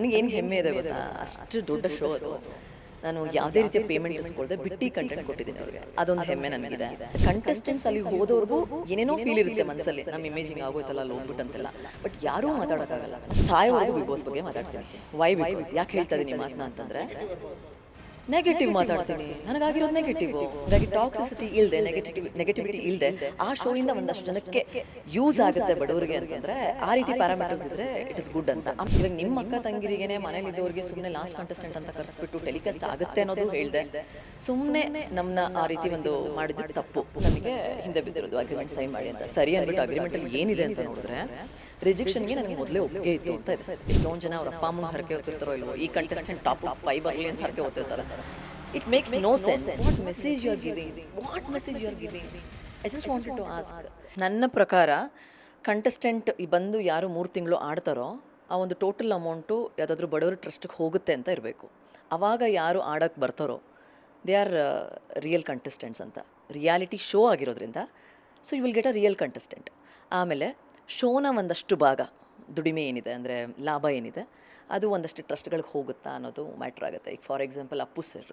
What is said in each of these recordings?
ನನಗೇನು ಹೆಮ್ಮೆ ಇದೆ ಗೊತ್ತಾ, ಅಷ್ಟು ದೊಡ್ಡ ಶೋ ಅದು. ನಾನು ಯಾವುದೇ ರೀತಿಯ ಪೇಮೆಂಟ್ ಇಸ್ಕೊಳ್ದೆ ಬಿಟ್ಟು ಕಂಟೆಂಟ್ ಕೊಟ್ಟಿದ್ದೀನಿ ಅವ್ರಿಗೆ, ಅದೊಂದು ಹೆಮ್ಮೆ ನನಗಿದೆ. ಕಂಟೆಸ್ಟೆಂಟ್ಸ್ ಅಲ್ಲಿ ಹೋದವ್ರಿಗೂ ಏನೇನೋ ಫೀಲ್ ಇರುತ್ತೆ ಮನಸ್ಸಲ್ಲಿ, ನಮ್ಮ ಇಮೇಜಿಂಗ್ ಆಗೋಯ್ತಲ್ಲ ಅಲ್ಲಿ ಹೋಗ್ಬಿಟ್ಟಂತೆಲ್ಲ. ಬಟ್ ಯಾರೂ ಮಾತಾಡೋಕ್ಕಾಗಲ್ಲ. ಸಾಯೋವರೆಗೂ ಬಿಗ್ ಬಾಸ್ ಬಗ್ಗೆ ಮಾತಾಡ್ತೀನಿ. ವೈ ಬಿಕಾಸ್ ಯಾಕೆ ಹೇಳ್ತಾ ಇದ್ದೀನಿ ಮಾತನ್ನ ಅಂತಂದರೆ, ನೆಗೆಟಿವ್ ಮಾತಾಡ್ತೀನಿ, ನನಗಾಗಿರೋದು ನೆಗೆಟಿವ್. ಹಾಗಾಗಿ ಟಾಕ್ಸಿಸಿಟಿ ಇಲ್ಲದೆ, ನೆಗೆಟಿವಿಟಿ ಇಲ್ಲದೆ ಆ ಶೋಯಿಂದ ಒಂದಷ್ಟು ಜನಕ್ಕೆ ಯೂಸ್ ಆಗುತ್ತೆ ಬಡವರಿಗೆ ಅಂತಂದರೆ, ಆ ರೀತಿ ಪ್ಯಾರಾಮೀಟರ್ಸ್ ಇದ್ದರೆ ಇಟ್ ಇಸ್ ಗುಡ್ ಅಂತ. ಇವಾಗ ನಿಮ್ಮ ಅಕ್ಕ ತಂಗಿರಿಗೇನೆ ಮನೇಲಿದ್ದವ್ರಿಗೆ ಸುಮ್ಮನೆ ಲಾಸ್ಟ್ ಕಂಟೆಸ್ಟೆಂಟ್ ಅಂತ ಕರೆಸ್ಬಿಟ್ಟು ಟೆಲಿಕಾಸ್ಟ್ ಆಗುತ್ತೆ ಅನ್ನೋದು ಹೇಳಿದೆ. ಸುಮ್ಮನೆ ನಮ್ಮನ್ನ ಆ ರೀತಿ ಒಂದು ಮಾಡಿದ್ದು ತಪ್ಪು. ನನಗೆ ಹಿಂದೆ ಬಿದ್ದಿರೋದು ಅಗ್ರಿಮೆಂಟ್ ಸೈನ್ ಮಾಡಿ ಅಂತ. ಸರಿ ಅಂದ್ಬಿಟ್ಟು ಅಗ್ರಿಮೆಂಟಲ್ಲಿ ಏನಿದೆ ಅಂತ ನೋಡಿದ್ರೆ, ರಿಜೆಕ್ಷನ್ಗೆ ನನಗೆ ಮೊದಲೇ ಒಪ್ಪಿಗೆ ಇತ್ತು ಅಂತ ಇದೆ. ಎಷ್ಟೊಂದು ಜನ ಅವ್ರ ಅಪ್ಪ ಅಮ್ಮನ ಹರಕೆ ಹೊತ್ತಿರ್ತಾರೋ ಇಲ್ವೋ, ಈ ಕಂಟೆಸ್ಟೆಂಟ್ ಟಾಪ್ 5 ಆಗಲಿ ಅಂತ ಹರಕೆ ಹೊತ್ತಿರ್ತಾರೆ. It makes no sense. What message you are giving? What message you are giving? I just wanted to ask. ನನ್ನ ಪ್ರಕಾರ ಕಂಟೆಸ್ಟೆಂಟ್ ಬಂದು ಯಾರು 3 ತಿಂಗಳು ಆಡ್ತಾರೋ ಆ ಒಂದು ಟೋಟಲ್ ಅಮೌಂಟು ಯಾವುದಾದ್ರೂ ಬಡವರು ಟ್ರಸ್ಟಿಗೆ ಹೋಗುತ್ತೆ ಅಂತ ಇರಬೇಕು. ಆವಾಗ ಯಾರು ಆಡೋಕ್ಕೆ ಬರ್ತಾರೋ ದೇ ಆರ್ ರಿಯಲ್ ಕಂಟೆಸ್ಟೆಂಟ್ಸ್ ಅಂತ. ರಿಯಾಲಿಟಿ ಶೋ ಆಗಿರೋದ್ರಿಂದ so you will get a real contestant. ಆಮೇಲೆ ಶೋನ ಒಂದಷ್ಟು ಭಾಗ ದುಡಿಮೆ ಏನಿದೆ, ಅಂದರೆ ಲಾಭ ಏನಿದೆ, ಅದು ಒಂದಷ್ಟು ಟ್ರಸ್ಟ್ಗಳಿಗೆ ಹೋಗುತ್ತಾ ಅನ್ನೋದು ಮ್ಯಾಟ್ರ್ ಆಗುತ್ತೆ. ಈಗ for example Appu sir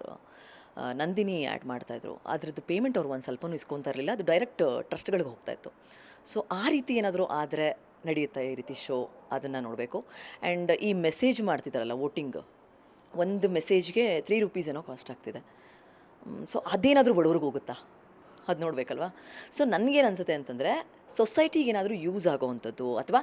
Nandini add ಮಾಡ್ತಾಯಿದ್ರು, ಅದ್ರದ್ದು ಪೇಮೆಂಟ್ ಅವ್ರು ಒಂದು ಸ್ವಲ್ಪನೂ ಇಸ್ಕೊತಾ ಇರಲಿಲ್ಲ, ಅದು ಡೈರೆಕ್ಟ್ ಟ್ರಸ್ಟ್ಗಳಿಗೆ ಹೋಗ್ತಾಯಿತ್ತು. ಸೊ ಆ ರೀತಿ ಏನಾದರೂ ಆದರೆ ನಡೆಯುತ್ತೆ ಈ ರೀತಿ ಶೋ, ಅದನ್ನು ನೋಡಬೇಕು. ಆ್ಯಂಡ್ ಈ ಮೆಸೇಜ್ ಮಾಡ್ತಿದ್ದಾರಲ್ಲ ವೋಟಿಂಗ್, ಒಂದು ಮೆಸೇಜ್ಗೆ 3 ರೂಪೀಸ್ ಏನೋ ಕಾಸ್ಟ್ ಆಗ್ತಿದೆ. ಸೊ ಅದೇನಾದರೂ ಬಡವ್ರಿಗೆ ಹೋಗುತ್ತಾ, ಅದು ನೋಡಬೇಕಲ್ವಾ. ಸೊ ನನಗೇನು ಅನಿಸುತ್ತೆ ಅಂತಂದರೆ, ಸೊಸೈಟಿಗೆ ಏನಾದರೂ ಯೂಸ್ ಆಗೋವಂಥದ್ದು, ಅಥವಾ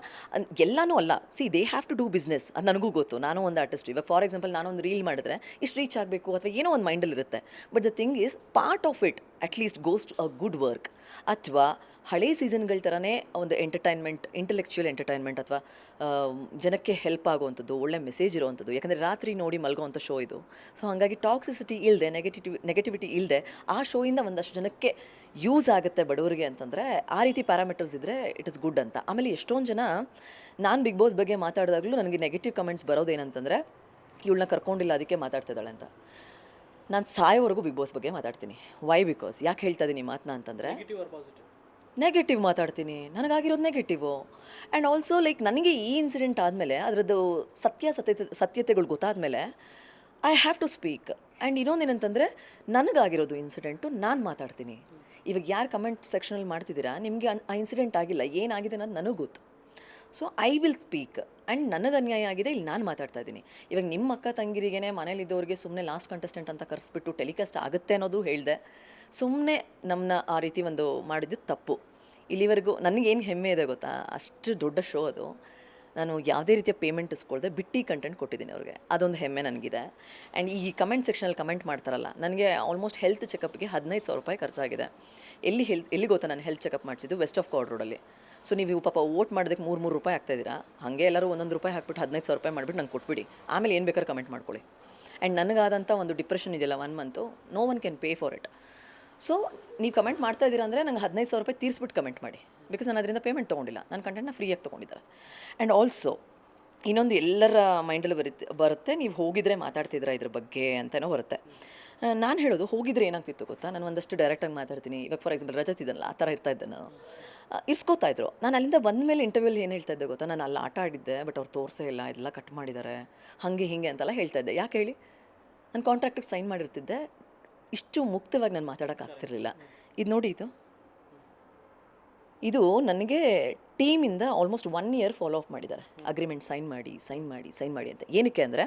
ಎಲ್ಲನೂ ಅಲ್ಲ. See they have to do business, ಅದು ನನಗೂ ಗೊತ್ತು. ನಾನು ಒಂದು ಆರ್ಟಿಸ್ಟ್. ಇವಾಗ ಫಾರ್ ಎಕ್ಸಾಂಪಲ್ ನಾನೊಂದು ರೀಲ್ ಮಾಡಿದ್ರೆ ಇಷ್ಟು ರೀಚ್ ಆಗಬೇಕು ಅಥವಾ ಏನೋ ಒಂದು ಮೈಂಡಲ್ಲಿ ಇರುತ್ತೆ. But the thing is part of it at least goes to a good work. ಅಥವಾ ಹಳೆ ಸೀಸನ್ಗಳ ಥರನೇ ಒಂದು ಎಂಟರ್ಟೈನ್ಮೆಂಟ್, ಇಂಟೆಲೆಕ್ಚುಯಲ್ ಎಂಟರ್ಟೈನ್ಮೆಂಟ್, ಅಥವಾ ಜನಕ್ಕೆ ಹೆಲ್ಪ್ ಆಗುವಂಥದ್ದು, ಒಳ್ಳೆ ಮೆಸೇಜ್ ಇರುವಂಥದ್ದು. ಯಾಕಂದರೆ ರಾತ್ರಿ ನೋಡಿ ಮಲಗುವಂಥ ಶೋ ಇದು. ಸೊ ಹಾಗಾಗಿ ಟಾಕ್ಸಿಸಿಟಿ ಇಲ್ಲದೆ, ನೆಗೆಟಿವಿಟಿ ಇಲ್ಲದೆ ಆ ಶೋಯಿಂದ ಒಂದಷ್ಟು ಜನಕ್ಕೆ ಯೂಸ್ ಆಗುತ್ತೆ ಬಡವರಿಗೆ ಅಂತಂದರೆ, ಆ ರೀತಿ ಪ್ಯಾರಾಮೀಟರ್ಸ್ ಇದ್ದರೆ ಇಟ್ ಇಸ್ ಗುಡ್ ಅಂತ. ಆಮೇಲೆ ಎಷ್ಟೊಂದು ಜನ ನಾನು ಬಿಗ್ ಬಾಸ್ ಬಗ್ಗೆ ಮಾತಾಡಿದಾಗಲೂ ನನಗೆ ನೆಗೆಟಿವ್ ಕಮೆಂಟ್ಸ್ ಬರೋದೇನಂತಂದರೆ, ಇವಳನ್ನ ಕರ್ಕೊಂಡಿಲ್ಲ ಅದಕ್ಕೆ ಮಾತಾಡ್ತಿದ್ದಾಳೆ ಅಂತ. ನಾನು ಸಾಯೋವರೆಗೂ ಬಿಗ್ ಬಾಸ್ ಬಗ್ಗೆ ಮಾತಾಡ್ತೀನಿ. ವೈ ಬಿಕಾಸ್ ಯಾಕೆ ಹೇಳ್ತಾ ಇದ್ದೀನಿ ಮಾತನ್ನ ಅಂತಂದರೆ, ನೆಗೆಟಿವ್ ಮಾತಾಡ್ತೀನಿ, ನನಗಾಗಿರೋದು ನೆಗೆಟಿವು. ಆ್ಯಂಡ್ ಆಲ್ಸೋ ಲೈಕ್ ನನಗೆ ಈ ಇನ್ಸಿಡೆಂಟ್ ಆದಮೇಲೆ ಅದರದ್ದು ಸತ್ಯತೆಗಳು ಗೊತ್ತಾದಮೇಲೆ I have to speak. And ಇನ್ನೊಂದೇನಂತಂದರೆ, ನನಗಾಗಿರೋದು ಇನ್ಸಿಡೆಂಟು ನಾನು ಮಾತಾಡ್ತೀನಿ. ಇವಾಗ ಯಾರು ಕಮೆಂಟ್ ಸೆಕ್ಷನಲ್ಲಿ ಮಾಡ್ತಿದ್ದೀರಾ, ನಿಮಗೆ ಆ ಇನ್ಸಿಡೆಂಟ್ ಆಗಿಲ್ಲ, ಏನಾಗಿದೆ ಅನ್ನೋದು ನನಗೆ ಗೊತ್ತು. So I will speak. And ನನಗೆ ಅನ್ಯಾಯ ಆಗಿದೆ, ಇಲ್ಲಿ ನಾನು ಮಾತಾಡ್ತಾ ಇದ್ದೀನಿ. ಇವಾಗ ನಿಮ್ಮ ಅಕ್ಕ ತಂಗಿರಿಗೇನೆ ಮನೇಲಿದ್ದವ್ರಿಗೆ ಸುಮ್ಮನೆ ಲಾಸ್ಟ್ ಕಂಟೆಸ್ಟೆಂಟ್ ಅಂತ ಕರೆಸ್ಬಿಟ್ಟು ಟೆಲಿಕಾಸ್ಟ್ ಆಗುತ್ತೆ ಅನ್ನೋದು ಹೇಳಿದೆ. ಸುಮ್ಮನೆ ನಮ್ಮನ್ನ ಆ ರೀತಿ ಒಂದು ಮಾಡಿದ್ದು ತಪ್ಪು. ಇಲ್ಲಿವರೆಗೂ ನನಗೇನು ಹೆಮ್ಮೆ ಇದೆ ಗೊತ್ತಾ, ಅಷ್ಟು ದೊಡ್ಡ ಶೋ ಅದು. ನಾನು ಯಾವುದೇ ರೀತಿಯ ಪೇಮೆಂಟ್ ಇಸ್ಕೊಳ್ದೆ ಬಿಟ್ಟು ಕಂಟೆಂಟ್ ಕೊಟ್ಟಿದ್ದೀನಿ ಅವ್ರಿಗೆ, ಅದೊಂದು ಹೆಮ್ಮೆ ನನಗಿದೆ. ಆ್ಯಂಡ್ ಈ ಕಮೆಂಟ್ ಸೆಕ್ಷನಲ್ಲಿ ಕಮೆಂಟ್ ಮಾಡ್ತಾರಲ್ಲ, ನನಗೆ ಆಲ್ಮೋಸ್ಟ್ ಹೆಲ್ತ್ ಚೆಕಪ್ಗೆ 15,000 ರೂಪಾಯಿ ಖರ್ಚಾಗಿದೆ. ಎಲ್ಲಿ ಗೊತ್ತಾ ನಾನು ಹೆಲ್ತ್ ಚೆಕಪ್ ಮಾಡಿಸಿದ್ದು? ವೆಸ್ಟ್ ಆಫ್ ಕಾರ್ಡ್ ರೋಡಲ್ಲಿ. ಸೊ ನೀವು ಪಾಪ ವೋಟ್ ಮಾಡೋದಕ್ಕೆ 3 ರೂಪಾಯಿ ಆಗ್ತಾಯಿದ್ದೀರಾ, ಹಾಗೆ ಎಲ್ಲರೂ 1 ರೂಪಾಯಿ ಹಾಕ್ಬಿಟ್ಟು 15,000 ರೂಪಾಯಿ ಮಾಡಿಬಿಟ್ಟು ನಂಗೆ ಕೊಟ್ಬಿಡಿ, ಆಮೇಲೆ ಏನು ಬೇಕಾದ್ರೂ ಕಮೆಂಟ್ ಮಾಡ್ಕೊಳ್ಳಿ. ಆ್ಯಂಡ್ ನನಗಾದಂಥ ಒಂದು ಡಿಪ್ರೆಷನ್ ಇದೆಯಲ್ಲ 1 month, no one can pay for it. So ನೀವು ಕಮೆಂಟ್ ಮಾಡ್ತಾ ಇದ್ದೀರಾ ಅಂದರೆ ನಂಗೆ 15,000 ರೂಪಾಯಿ ತೀರಿಸ್ಬಿಟ್ಟು ಕಮೆಂಟ್ ಮಾಡಿ. ಬಿಕಾಸ್ ನಾನು ಅದರಿಂದ ಪೇಮೆಂಟ್ ತೊಗೊಂಡಿಲ್ಲ, ನನ್ನ ಕಂಟೆಂಟ್ನ ಫ್ರೀಯಾಗಿ ತೊಗೊಂಡಿದ್ದಾರೆ. ಆ್ಯಂಡ್ ಆಲ್ಸೋ ಇನ್ನೊಂದು ಎಲ್ಲರ ಮೈಂಡಲ್ಲಿ ಬರುತ್ತೆ, ನೀವು ಹೋಗಿದ್ರೆ ಮಾತಾಡ್ತಿದ್ದೀರಾ ಇದ್ರ ಬಗ್ಗೆ ಅಂತಲೂ ಬರುತ್ತೆ. ನಾನು ಹೇಳೋದು, ಹೋಗಿದ್ರೆ ಏನಾಗ್ತಿತ್ತು ಗೊತ್ತಾ, ನಾನು ಒಂದಷ್ಟು ಡೈರೆಕ್ಟಾಗಿ ಮಾತಾಡ್ತೀನಿ. ಇವಾಗ ಫಾರ್ ಎಕ್ಸಾಂಪಲ್ ರಜತ್ ಇದನ್ನಲ್ಲ, ಆ ಥರ ಇರ್ತಾ ಇದ್ದೆ ನಾನು, ಇರ್ಸ್ಕೋತಾ ಇದ್ರು. ನಾನು ಅಲ್ಲಿಂದ ಬಂದ ಮೇಲೆ ಇಂಟರ್ವ್ಯೂಲ್ಲಿ ಏನು ಹೇಳ್ತಾ ಇದ್ದೆ ಗೊತ್ತಾ, ನಾನು ಅಲ್ಲಿ ಆಟ ಆಡಿದ್ದೆ ಬಟ್ ಅವ್ರು ತೋರಿಸೇ ಇಲ್ಲ, ಇದೆಲ್ಲ ಕಟ್ ಮಾಡಿದ್ದಾರೆ, ಹಾಗೆ ಹೀಗೆ ಅಂತೆಲ್ಲ ಹೇಳ್ತಾ ಇದ್ದೆ. ಯಾಕೆ ಹೇಳಿ, ನಾನು ಕಾಂಟ್ರಾಕ್ಟಿಗೆ ಸೈನ್ ಮಾಡಿರ್ತಿದ್ದೆ, ಇಷ್ಟು ಮುಕ್ತವಾಗಿ ನಾನು ಮಾತಾಡೋಕ್ಕಾಗ್ತಿರ್ಲಿಲ್ಲ. ಇದು ನೋಡಿ, ಇದು ನನಗೆ ಟೀಮಿಂದ ಆಲ್ಮೋಸ್ಟ್ 1 ಇಯರ್ ಫಾಲೋ ಅಪ್ ಮಾಡಿದ್ದಾರೆ. ಅಗ್ರಿಮೆಂಟ್ ಸೈನ್ ಮಾಡಿ ಅಂತ. ಏನಕ್ಕೆ ಅಂದರೆ,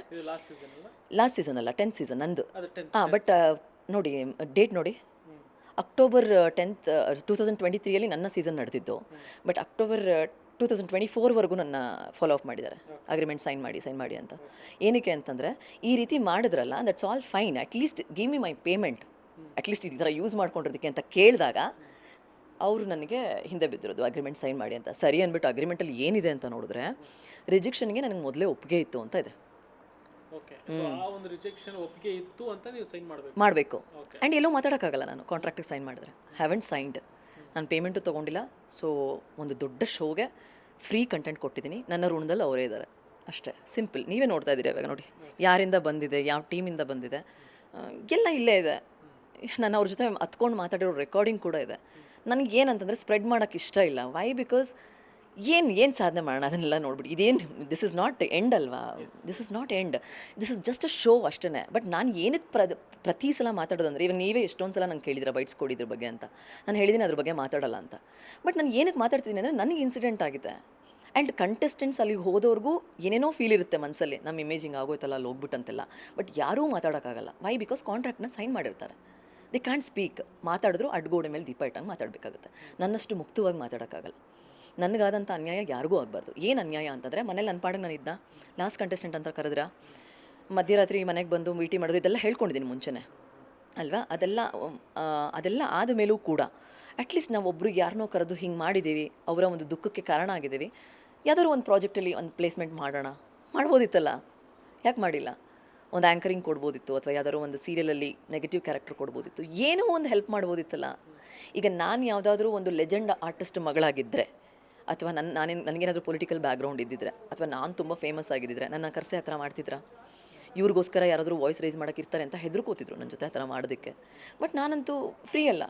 ಲಾಸ್ಟ್ ಸೀಸನ್ ಅಲ್ಲ, 10th ಸೀಸನ್ ನಂದು. ಬಟ್ ನೋಡಿ, ಡೇಟ್ ನೋಡಿ, ಅಕ್ಟೋಬರ್ 10th 2023 ನನ್ನ ಸೀಸನ್ ನಡೆದಿದ್ದು. ಬಟ್ ಅಕ್ಟೋಬರ್ 2024ವರೆಗೂ ನನ್ನ ಫಾಲೋ ಅಪ್ ಮಾಡಿದ್ದಾರೆ, ಅಗ್ರಿಮೆಂಟ್ ಸೈನ್ ಮಾಡಿ ಅಂತ. ಏನಕ್ಕೆ ಅಂತಂದರೆ, ಈ ರೀತಿ ಮಾಡಿದ್ರಲ್ಲ, that's all fine, at least give me my payment, at least ಈ ಥರ ಯೂಸ್ ಮಾಡ್ಕೊಂಡಿರೋದಕ್ಕೆ ಅಂತ ಕೇಳಿದಾಗ ಅವರು ನನಗೆ ಹಿಂದೆ ಬಿದ್ದಿರೋದು ಅಗ್ರಿಮೆಂಟ್ ಸೈನ್ ಮಾಡಿ ಅಂತ. ಸರಿ ಅಂದ್ಬಿಟ್ಟು ಅಗ್ರಿಮೆಂಟಲ್ಲಿ ಏನಿದೆ ಅಂತ ನೋಡಿದ್ರೆ, ರಿಜೆಕ್ಷನ್ಗೆ ನನಗೆ ಮೊದಲೇ ಒಪ್ಪಿಗೆ ಇತ್ತು ಅಂತ ಇದೆ. ಮಾಡಬೇಕು. ಆ್ಯಂಡ್ ಎಲ್ಲೋ ಮಾತಾಡೋಕ್ಕಾಗಲ್ಲ, ನಾನು ಕಾಂಟ್ರಾಕ್ಟಿಗೆ ಸೈನ್ ಮಾಡಿದ್ರೆ ಹ್ಯಾವೆಂಟ್ ಸೈನ್ಡ್, ನಾನು ಪೇಮೆಂಟು ತೊಗೊಂಡಿಲ್ಲ. ಸೊ ಒಂದು ದೊಡ್ಡ ಶೋಗೆ ಫ್ರೀ ಕಂಟೆಂಟ್ ಕೊಟ್ಟಿದ್ದೀನಿ, ನನ್ನ ಋಣದಲ್ಲಿ ಅವರೇ ಇದ್ದಾರೆ ಅಷ್ಟೇ. ಸಿಂಪಲ್. ನೀವೇ ನೋಡ್ತಾ ಇದ್ದೀರಿ ಇವಾಗ ನೋಡಿ, ಯಾರಿಂದ ಬಂದಿದೆ, ಯಾವ ಟೀಮಿಂದ ಬಂದಿದೆ, ಎಲ್ಲ ಇಲ್ಲೇ ಇದೆ. ನಾನು ಅವ್ರ ಜೊತೆ ಹತ್ಕೊಂಡು ಮಾತಾಡಿರೋ ರೆಕಾರ್ಡಿಂಗ್ ಕೂಡ ಇದೆ. ನನಗೇನಂತಂದರೆ, ಸ್ಪ್ರೆಡ್ ಮಾಡೋಕ್ಕೆ ಇಷ್ಟ ಇಲ್ಲ. ವೈ ಬಿಕಾಸ್ ಏನು ಸಾಧನೆ ಮಾಡೋಣ ಅದನ್ನೆಲ್ಲ ನೋಡ್ಬಿಟ್ಟು ಇದೇನು ದಿಸ್ ಇಸ್ ನಾಟ್ ಎಂಡ್ ಅಲ್ವಾ, this is not end, this is just a show ಅಷ್ಟೇ. ಬಟ್ ನಾನು ಏನಕ್ಕೆ ಪ್ರತಿ ಸಲ ಮಾತಾಡೋದು ಅಂದರೆ, ಇವಾಗ ನೀವೇ ಎಷ್ಟೊಂದು ಸಲ ನಂಗೆ ಕೇಳಿದ್ರೆ ಬೈಟ್ಸ್ ಕೊಡಿದ್ರ ಬಗ್ಗೆ ಅಂತ, ನಾನು ಹೇಳಿದ್ದೀನಿ ಅದ್ರ ಬಗ್ಗೆ ಮಾತಾಡಲ್ಲ ಅಂತ. ಬಟ್ ನಾನು ಏನಕ್ಕೆ ಮಾತಾಡ್ತಿದ್ದೀನಿ ಅಂದರೆ, ನನಗೆ ಇನ್ಸಿಡೆಂಟ್ ಆಗಿದೆ. ಆ್ಯಂಡ್ ಕಂಟೆಸ್ಟೆಂಟ್ಸ್ ಅಲ್ಲಿಗೆ ಹೋದವ್ರಿಗೂ ಏನೇನೋ ಫೀಲ್ ಇರುತ್ತೆ ಮನಸ್ಸಲ್ಲಿ, ನಮ್ಮ ಇಮೇಜಿಂಗ್ ಆಗೋಯ್ತಲ್ಲ ಅಲ್ಲಿ ಹೋಗ್ಬಿಟ್ಟಂತೆಲ್ಲ. ಬಟ್ ಯಾರೂ ಮಾತಾಡೋಕ್ಕಾಗಲ್ಲ. ವೈ? ಬಿಕಾಸ್ ಕಾಂಟ್ರಾಕ್ಟ್ನ ಸೈನ್ ಮಾಡಿರ್ತಾರೆ. They can't speak. ಮಾತಾಡಿದ್ರು ಅಡ್ಗೋಡೆ ಮೇಲೆ ದೀಪ ಇಟ್ಟಂಗೆ ಮಾತಾಡಬೇಕಾಗುತ್ತೆ. ನನ್ನಷ್ಟು ಮುಕ್ತವಾಗಿ ಮಾತಾಡೋಕ್ಕಾಗಲ್ಲ. ನನಗಾದಂಥ ಅನ್ಯಾಯ ಯಾರಿಗೂ ಆಗಬಾರ್ದು. ಏನು ಅನ್ಯಾಯ ಅಂತಂದರೆ, ಮನೇಲಿ ನನ್ನ ಪಾಡಿಗೆ ನಾನು ಇದ್ದ, ಲಾಸ್ಟ್ ಕಂಟೆಸ್ಟೆಂಟ್ ಅಂತ ಕರೆದ್ರೆ ಮಧ್ಯರಾತ್ರಿ ಮನೆಗೆ ಬಂದು ಮೀಟಿ ಮಾಡೋದು ಇದೆಲ್ಲ ಹೇಳ್ಕೊಂಡಿದ್ದೀನಿ ಮುಂಚೆನೇ ಅಲ್ವಾ. ಅದೆಲ್ಲ ಆದ ಮೇಲೂ ಕೂಡ ಅಟ್ಲೀಸ್ಟ್ ನಾವು ಒಬ್ರಿಗೆ ಯಾರನ್ನೋ ಕರೆದು ಹಿಂಗೆ ಮಾಡಿದ್ದೀವಿ, ಅವರ ಒಂದು ದುಃಖಕ್ಕೆ ಕಾರಣ ಆಗಿದ್ದೀವಿ, ಯಾವುದಾದ್ರು ಒಂದು ಪ್ರಾಜೆಕ್ಟಲ್ಲಿ ಒಂದು ಪ್ಲೇಸ್ಮೆಂಟ್ ಮಾಡ್ಬೋದಿತ್ತಲ್ಲ, ಯಾಕೆ ಮಾಡಿಲ್ಲ? ಒಂದು ಆ್ಯಂಕರಿಂಗ್ ಕೊಡ್ಬೋದಿತ್ತು, ಅಥವಾ ಯಾವುದಾದ್ರು ಒಂದು ಸೀರಿಯಲಲ್ಲಿ ನೆಗೆಟಿವ್ ಕ್ಯಾರೆಕ್ಟರ್ ಕೊಡ್ಬೋದಿತ್ತು, ಏನೋ ಒಂದು ಹೆಲ್ಪ್ ಮಾಡ್ಬೋದಿತ್ತಲ್ಲ. ಈಗ ನಾನು ಯಾವುದಾದ್ರೂ ಒಂದು ಲೆಜೆಂಡ್ ಆರ್ಟಿಸ್ಟ್ ಮಗಳಾಗಿದ್ದರೆ, ಅಥವಾ ನನಗೇನಾದರೂ ಪೊಲಿಟಿಕಲ್ ಬ್ಯಾಕ್ಗ್ರೌಂಡ್ ಇದ್ದಿದ್ರೆ, ಅಥವಾ ನಾನು ತುಂಬ ಫೇಮಸ್ ಆಗಿದ್ದಿದ್ರೆ ನನ್ನ ಕರೆಸಿ ಆ ಥರ ಮಾಡ್ತಿದ್ರಾ? ಇವ್ರಿಗೋಸ್ಕರ ಯಾರಾದರೂ ವಾಯ್ಸ್ ರೈಸ್ ಮಾಡೋಕ್ಕಿರ್ತಾರೆ ಅಂತ ಹೆದರ್ಕೋತಿದ್ರು ನನ್ನ ಜೊತೆ ಆ ಥರ ಮಾಡೋದಕ್ಕೆ. ಬಟ್ ನಾನಂತೂ ಫ್ರೀ ಅಲ್ಲ,